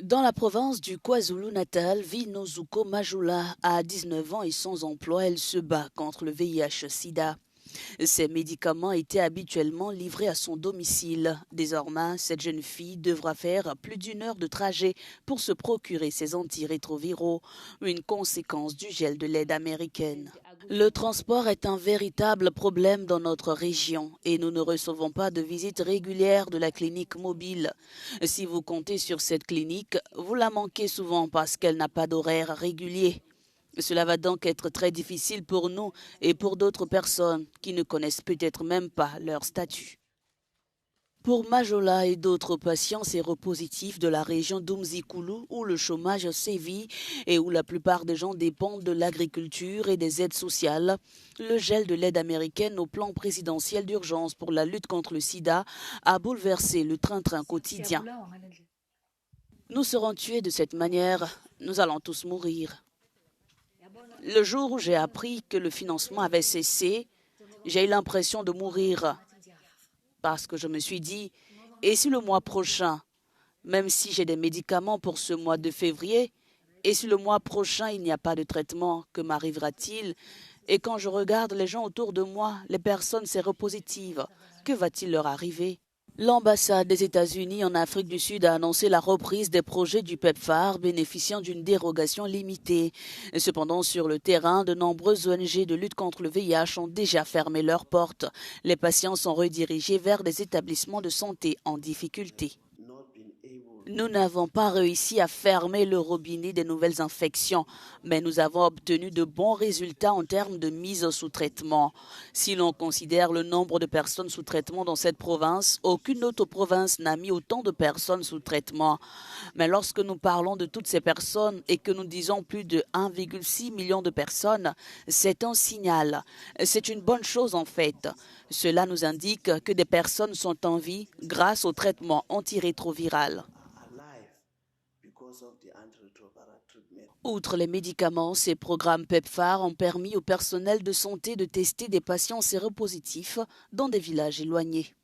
Dans la province du KwaZulu-Natal vit Nozuko Majula. À 19 ans et sans emploi, elle se bat contre le VIH-Sida. Ces médicaments étaient habituellement livrés à son domicile. Désormais, cette jeune fille devra faire plus d'une heure de trajet pour se procurer ses antirétroviraux, une conséquence du gel de l'aide américaine. Le transport est un véritable problème dans notre région et nous ne recevons pas de visite régulière de la clinique mobile. Si vous comptez sur cette clinique, vous la manquez souvent parce qu'elle n'a pas d'horaire régulier. Cela va donc être très difficile pour nous et pour d'autres personnes qui ne connaissent peut-être même pas leur statut. Pour Majola et d'autres patients séropositifs de la région d'Umzikulu où le chômage sévit et où la plupart des gens dépendent de l'agriculture et des aides sociales, le gel de l'aide américaine au plan présidentiel d'urgence pour la lutte contre le sida a bouleversé le train-train quotidien. Nous serons tués de cette manière, nous allons tous mourir. Le jour où j'ai appris que le financement avait cessé, j'ai eu l'impression de mourir parce que je me suis dit, et si le mois prochain, même si j'ai des médicaments pour ce mois de février, et si le mois prochain il n'y a pas de traitement, que m'arrivera-t-il? Et quand je regarde les gens autour de moi, les personnes séropositives, que va-t-il leur arriver? L'ambassade des États-Unis en Afrique du Sud a annoncé la reprise des projets du PEPFAR bénéficiant d'une dérogation limitée. Cependant, sur le terrain, de nombreuses ONG de lutte contre le VIH ont déjà fermé leurs portes. Les patients sont redirigés vers des établissements de santé en difficulté. Nous n'avons pas réussi à fermer le robinet des nouvelles infections, mais nous avons obtenu de bons résultats en termes de mise sous traitement. Si l'on considère le nombre de personnes sous traitement dans cette province, aucune autre province n'a mis autant de personnes sous traitement. Mais lorsque nous parlons de toutes ces personnes et que nous disons plus de 1,6 million de personnes, c'est un signal. C'est une bonne chose en fait. Cela nous indique que des personnes sont en vie grâce au traitement antirétroviral. Outre les médicaments, ces programmes PEPFAR ont permis au personnel de santé de tester des patients séropositifs dans des villages éloignés.